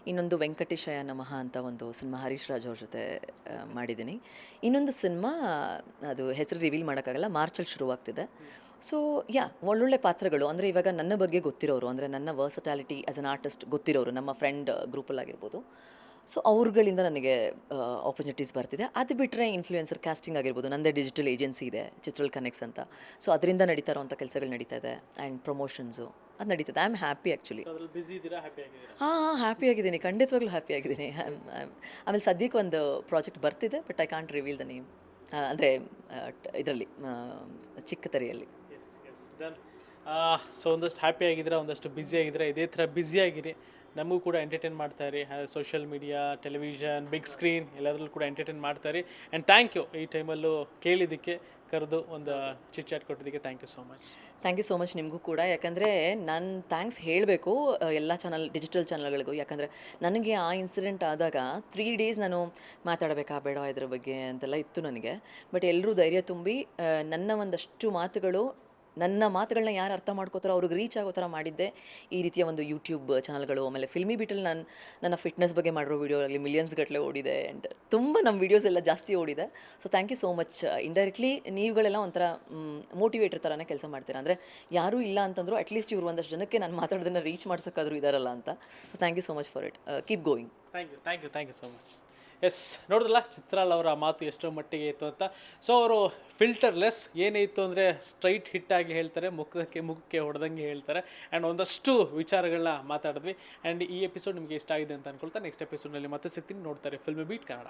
ಇನ್ನೊಂದು ವೆಂಕಟೇಶಯ ನಮಃ ಅಂತ ಒಂದು ಸಿನಿಮಾ ಹರೀಶ್ ರಾಜ್ ಅವ್ರ ಜೊತೆ ಮಾಡಿದ್ದೀನಿ. ಇನ್ನೊಂದು ಸಿನಿಮಾ ಅದು ಹೆಸರು ರಿವೀಲ್ ಮಾಡೋಕ್ಕಾಗಲ್ಲ, ಮಾರ್ಚಲ್ಲಿ ಶುರುವಾಗ್ತಿದೆ. ಸೊ ಒಳ್ಳೊಳ್ಳೆ ಪಾತ್ರಗಳು ಅಂದರೆ ಇವಾಗ ನನ್ನ ಬಗ್ಗೆ ಗೊತ್ತಿರೋರು, ಅಂದರೆ ನನ್ನ ವರ್ಸಟಾಲಿಟಿ ಆ್ಯಸ್ ಅನ್ ಆರ್ಟಿಸ್ಟ್ ಗೊತ್ತಿರೋರು, ನಮ್ಮ ಫ್ರೆಂಡ್ ಗ್ರೂಪಲ್ಲಾಗಿರ್ಬೋದು. ಸೊ ಅವ್ರುಗಳಿಂದ ನನಗೆ ಆಪರ್ಚುನಿಟೀಸ್ ಬರ್ತಿದೆ. ಅದು ಬಿಟ್ಟರೆ ಇನ್ಫ್ಲೂಯೆನ್ಸರ್ ಕ್ಯಾಸ್ಟಿಂಗ್ ಆಗಿರ್ಬೋದು, ನನ್ನದೇ ಡಿಜಿಟಲ್ ಏಜೆನ್ಸಿ ಇದೆ ಚಿತ್ರಲ್ ಕನೆಕ್ಟ್ಸ್ ಅಂತ. ಸೊ ಅದರಿಂದ ನಡೀತಾ ಇರೋವಂಥ ಕೆಲಸಗಳು ನಡೀತಾ ಇದೆ. ಆ್ಯಂಡ್ ಪ್ರಮೋಷನ್ಸು ಅದು ನಡೀತದೆ. I am happy actually. ಅದ್ರಲ್ಲಿ ಬ್ಯುಸಿ ಇದ್ದೀರಾ, ಹ್ಯಾಪಿ ಆಗಿದ್ದೀರಾ? ಹಾಂ ಹ್ಯಾಪಿ ಆಗಿದ್ದೀನಿ, ಖಂಡಿತವಾಗ್ಲೂ ಹ್ಯಾಪಿ ಆಗಿದ್ದೀನಿ. ಆಮೇಲೆ ಸದ್ಯಕ್ಕೆ ಒಂದು ಪ್ರಾಜೆಕ್ಟ್ ಬರ್ತಿದೆ, but I can't reveal the name. ಅಂದರೆ ಇದರಲ್ಲಿ ಚಿಕ್ಕ ತೆರೆಯಲ್ಲಿ. ಡನ್. ಸೊ ಒಂದಷ್ಟು ಹ್ಯಾಪಿ ಆಗಿದ್ರೆ, ಒಂದಷ್ಟು ಬ್ಯುಸಿ ಆಗಿದ್ರೆ, ಇದೇ ಥರ ಬ್ಯುಸಿ ಆಗಿರಿ. ನಮಗೂ ಕೂಡ ಎಂಟರ್ಟೈನ್ ಮಾಡ್ತಾಯಿರಿ. Social media, television, big screen ಎಲ್ಲದರಲ್ಲೂ ಕೂಡ ಎಂಟರ್ಟೈನ್ ಮಾಡ್ತಾಯಿರಿ. ಆ್ಯಂಡ್ ಥ್ಯಾಂಕ್ ಯು ಈ ಟೈಮಲ್ಲೂ ಕೇಳಿದ್ದಕ್ಕೆ, ಕರೆದು ಒಂದು ಚಿಟ್ ಚಾಟ್ ಕೊಟ್ಟಿದ್ದಕ್ಕೆ thank you so much. Thank you so much ನಿಮಗೂ ಕೂಡ. ಯಾಕಂದರೆ ನಾನು ಥ್ಯಾಂಕ್ಸ್ ಹೇಳಬೇಕು ಎಲ್ಲ ಡಿಜಿಟಲ್ ಚಾನಲ್ಗಳಿಗೂ. ಯಾಕಂದರೆ ನನಗೆ ಆ ಇನ್ಸಿಡೆಂಟ್ ಆದಾಗ 3 days ನಾನು ಮಾತಾಡಬೇಕಾ ಬೇಡ ಇದ್ರ ಬಗ್ಗೆ ಅಂತೆಲ್ಲ ಇತ್ತು ನನಗೆ. ಬಟ್ ಎಲ್ಲರೂ ಧೈರ್ಯ ತುಂಬಿ ನನ್ನ ಮಾತುಗಳನ್ನ ಯಾರು ಅರ್ಥ ಮಾಡ್ಕೋತಾರೋ ಅವ್ರಿಗೆ ರೀಚ್ ಆಗೋ ಥರ ಮಾಡಿದ್ದೆ ಈ ರೀತಿಯ ಒಂದು ಯೂಟ್ಯೂಬ್ ಚಾನಲ್ಗಳು. ಆಮೇಲೆ ಫಿಲ್ಮಿ ಬೀಟಲ್ಲಿ ನನ್ನ ಫಿಟ್ನೆಸ್ ಬಗ್ಗೆ ಮಾಡಿರೋ ವೀಡಿಯೋ ಆಗಲಿ ಮಿಲಿಯನ್ಸ್ ಗಟ್ಟಲೆ ಓಡಿದೆ. ಆ್ಯಂಡ್ ತುಂಬ ನಮ್ಮ ವೀಡಿಯೋಸ್ ಎಲ್ಲ ಜಾಸ್ತಿ ಓಡಿದೆ. So thank you so much. Indirectly ನೀವುಗಳೆಲ್ಲ ಒಂಥರ ಮೋಟಿವೇಟರ್ ಥರನೇ ಕೆಲಸ ಮಾಡ್ತೀರಾ. ಅಂದರೆ ಯಾರೂ ಇಲ್ಲ ಅಂತಂದರೂ ಅಟ್ಲೀಸ್ಟ್ ಇವರು ಒಂದಷ್ಟು ಜನಕ್ಕೆ ನಾನು ಮಾತಾಡೋದನ್ನು ರೀಚ್ ಮಾಡ್ಸೋಕ್ಕಾದರೂ ಇದಾರಲ್ಲ ಅಂತ. So thank you so much for it. Keep going. Thank you so much. Yes, ನೋಡಿದ್ರಲ್ಲ ಚಿತ್ರಾಲ್ ಅವರ ಮಾತು ಎಷ್ಟೋ ಮಟ್ಟಿಗೆ ಇತ್ತು ಅಂತ. ಸೊ ಅವರು ಫಿಲ್ಟರ್ಲೆಸ್ ಏನೇ ಇತ್ತು ಅಂದರೆ ಸ್ಟ್ರೈಟ್ ಹಿಟ್ಟಾಗಿ ಹೇಳ್ತಾರೆ, ಮುಖಕ್ಕೆ ಹೊಡೆದಂಗೆ ಹೇಳ್ತಾರೆ. ಆ್ಯಂಡ್ ಒಂದಷ್ಟು ವಿಚಾರಗಳನ್ನ ಮಾತಾಡಿದ್ವಿ. ಆ್ಯಂಡ್ ಈ ಎಪಿಸೋಡ್ ನಿಮಗೆ ಇಷ್ಟ ಆಗಿದೆ ಅಂತ ಅನ್ಕೊಳ್ತಾ ನೆಕ್ಸ್ಟ್ ಎಪಿಸೋಡ್ನಲ್ಲಿ ಮತ್ತೆ ಸಿಗ್ತೀನಿ. ನೋಡ್ತಾರೆ ಫಿಲ್ಮಿ ಬೀಟ್ ಕನ್ನಡ.